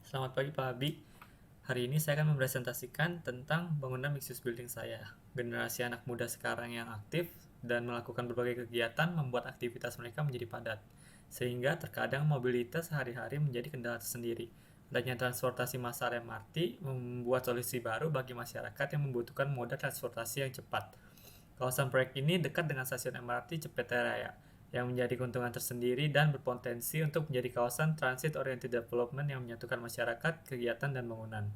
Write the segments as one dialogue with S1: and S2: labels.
S1: Selamat pagi Pak Abi. Hari ini saya akan mempresentasikan tentang bangunan mixed use building saya. Generasi anak muda sekarang yang aktif dan melakukan berbagai kegiatan membuat aktivitas mereka menjadi padat. Sehingga terkadang mobilitas sehari-hari menjadi kendala tersendiri. Adanya transportasi massal MRT membuat solusi baru bagi masyarakat yang membutuhkan moda transportasi yang cepat. Kawasan proyek ini dekat dengan stasiun MRT Cipete Raya, yang menjadi keuntungan tersendiri dan berpotensi untuk menjadi kawasan transit-oriented development yang menyatukan masyarakat, kegiatan, dan bangunan.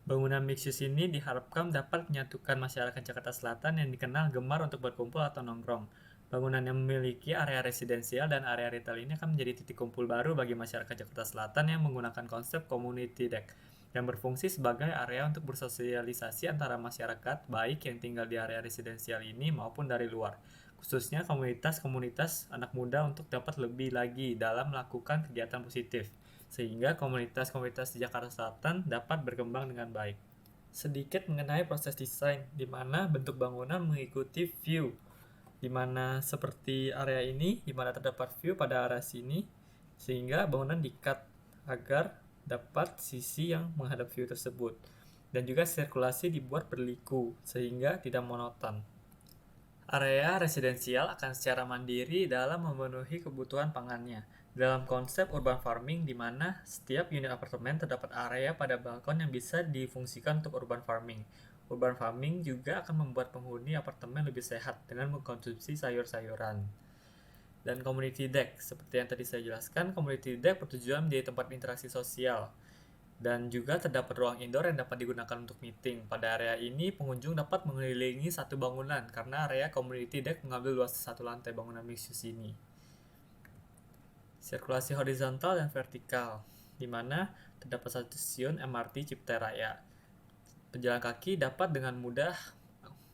S1: Bangunan mixed use ini diharapkan dapat menyatukan masyarakat Jakarta Selatan yang dikenal gemar untuk berkumpul atau nongkrong. Bangunan yang memiliki area residensial dan area retail ini akan menjadi titik kumpul baru bagi masyarakat Jakarta Selatan yang menggunakan konsep community deck yang berfungsi sebagai area untuk bersosialisasi antara masyarakat baik yang tinggal di area residensial ini maupun dari luar, khususnya komunitas-komunitas anak muda untuk dapat lebih lagi dalam melakukan kegiatan positif, sehingga komunitas-komunitas di Jakarta Selatan dapat berkembang dengan baik. Sedikit mengenai proses desain, di mana bentuk bangunan mengikuti view, di mana seperti area ini, di mana terdapat view pada arah sini, sehingga bangunan di-cut agar dapat sisi yang menghadap view tersebut. Dan juga sirkulasi dibuat berliku, sehingga tidak monoton. Area residensial akan secara mandiri dalam memenuhi kebutuhan pangannya. Dalam konsep urban farming di mana setiap unit apartemen terdapat area pada balkon yang bisa difungsikan untuk urban farming. Urban farming juga akan membuat penghuni apartemen lebih sehat dengan mengkonsumsi sayur-sayuran. Dan community deck, seperti yang tadi saya jelaskan, community deck bertujuan menjadi tempat interaksi sosial. Dan juga terdapat ruang indoor yang dapat digunakan untuk meeting. Pada area ini, pengunjung dapat mengelilingi satu bangunan karena area community deck mengambil luas satu lantai bangunan mixed use ini. Sirkulasi horizontal dan vertikal, di mana terdapat satu stasiun MRT Cipete Raya. Pejalan kaki dapat dengan mudah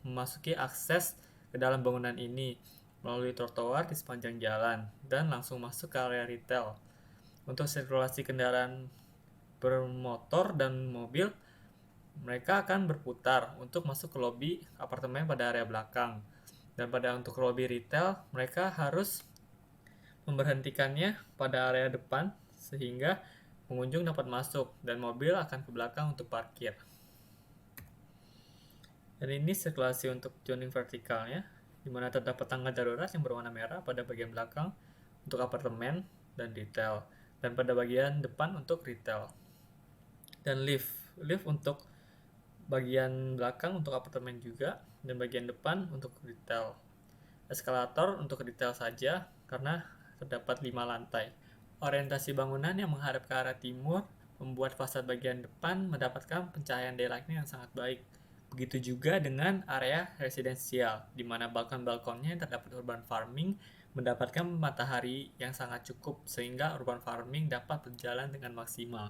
S1: memasuki akses ke dalam bangunan ini melalui trotoar di sepanjang jalan dan langsung masuk ke area retail. Untuk sirkulasi kendaraan bermotor dan mobil, mereka akan berputar untuk masuk ke lobi apartemen pada area belakang. Dan untuk lobi retail, mereka harus memberhentikannya pada area depan sehingga pengunjung dapat masuk dan mobil akan ke belakang untuk parkir. Dan ini sirkulasi untuk zoning vertikalnya, di mana terdapat tangga darurat yang berwarna merah pada bagian belakang untuk apartemen dan retail, dan pada bagian depan untuk retail. Dan lift untuk bagian belakang untuk apartemen juga, dan bagian depan untuk retail. Eskalator untuk retail saja, karena terdapat 5 lantai. Orientasi bangunan yang menghadap ke arah timur membuat fasad bagian depan mendapatkan pencahayaan daylight yang sangat baik. Begitu juga dengan area residensial, di mana balkon-balkonnya yang terdapat urban farming mendapatkan matahari yang sangat cukup sehingga urban farming dapat berjalan dengan maksimal.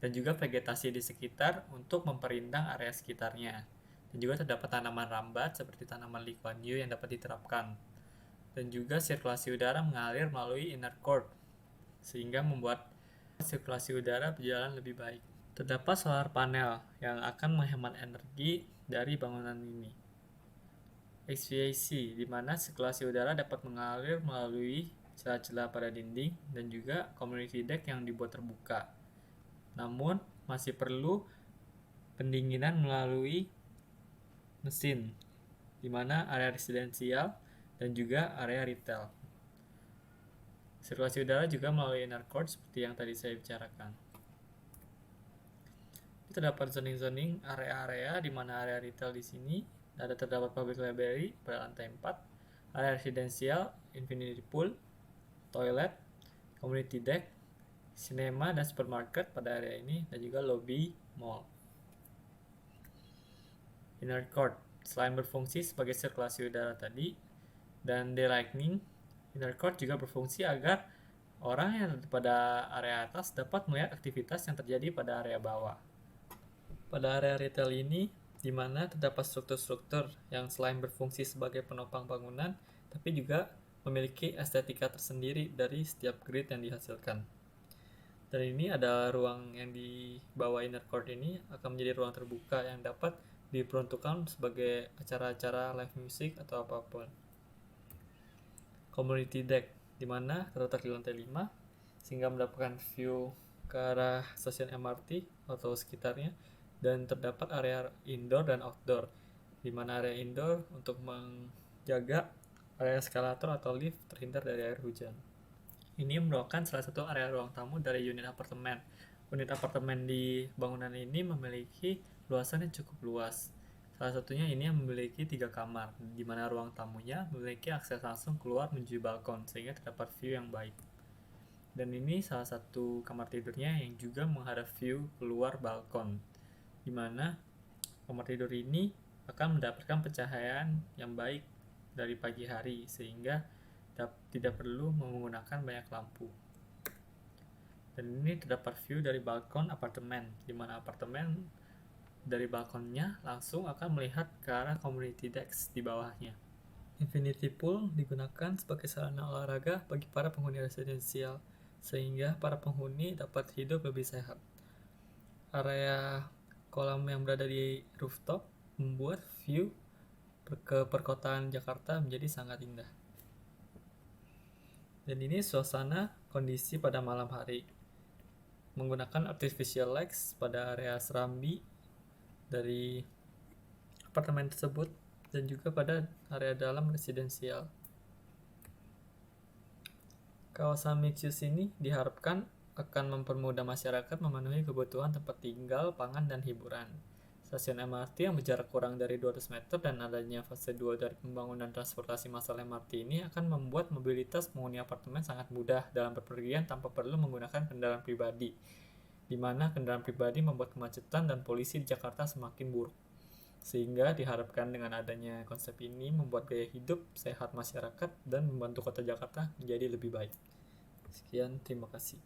S1: Dan juga vegetasi di sekitar untuk memperindah area sekitarnya. Dan juga terdapat tanaman rambat seperti tanaman Lee Kuan Yew yang dapat diterapkan. Dan juga sirkulasi udara mengalir melalui inner court, sehingga membuat sirkulasi udara berjalan lebih baik. Terdapat solar panel yang akan menghemat energi dari bangunan ini. HVAC, di mana sirkulasi udara dapat mengalir melalui celah-celah pada dinding dan juga community deck yang dibuat terbuka. Namun, masih perlu pendinginan melalui mesin, di mana area residensial dan juga area retail. Sirkulasi udara juga melalui inner court seperti yang tadi saya bicarakan. Terdapat zoning-zoning area-area di mana area retail di sini ada terdapat public library pada lantai 4, area residensial, infinity pool, toilet, community deck, cinema dan supermarket pada area ini, dan juga lobby mall. Inner court, selain berfungsi sebagai sirkulasi udara tadi dan daylighting, inner court juga berfungsi agar orang yang ada pada area atas dapat melihat aktivitas yang terjadi pada area bawah. Pada area retail ini, di mana terdapat struktur-struktur yang selain berfungsi sebagai penopang bangunan, tapi juga memiliki estetika tersendiri dari setiap grid yang dihasilkan. Dan ini ada ruang yang di bawah inner court ini akan menjadi ruang terbuka yang dapat diperuntukkan sebagai acara-acara live music atau apapun. Community deck, di mana terletak di lantai 5, sehingga mendapatkan view ke arah stasiun MRT atau sekitarnya, dan terdapat area indoor dan outdoor, di mana area indoor untuk menjaga area eskalator atau lift terhindar dari air hujan. Ini merupakan salah satu area ruang tamu dari unit apartemen. Unit apartemen di bangunan ini memiliki luasan yang cukup luas. Salah satunya ini yang memiliki 3 kamar, di mana ruang tamunya memiliki akses langsung keluar menuju balkon, sehingga terdapat view yang baik. Dan ini salah satu kamar tidurnya yang juga menghadap view keluar balkon, di mana kamar tidur ini akan mendapatkan pencahayaan yang baik dari pagi hari, sehingga tidak perlu menggunakan banyak lampu. Dan ini terdapat view dari balkon apartemen, di mana apartemen dari balkonnya langsung akan melihat ke arah community decks di bawahnya. Infinity pool digunakan sebagai sarana olahraga bagi para penghuni residensial, sehingga para penghuni dapat hidup lebih sehat. Area kolam yang berada di rooftop membuat view ke perkotaan Jakarta menjadi sangat indah. Dan ini suasana kondisi pada malam hari, menggunakan artificial lights pada area serambi dari apartemen tersebut dan juga pada area dalam residensial. Kawasan mixed use ini diharapkan akan mempermudah masyarakat memenuhi kebutuhan tempat tinggal, pangan, dan hiburan. Stasiun MRT yang berjarak kurang dari 200 meter dan adanya fase 2 dari pembangunan transportasi massal MRT ini akan membuat mobilitas penghuni apartemen sangat mudah dalam bepergian tanpa perlu menggunakan kendaraan pribadi, di mana kendaraan pribadi membuat kemacetan dan polusi di Jakarta semakin buruk. Sehingga diharapkan dengan adanya konsep ini membuat gaya hidup sehat masyarakat dan membantu kota Jakarta menjadi lebih baik. Sekian, terima kasih.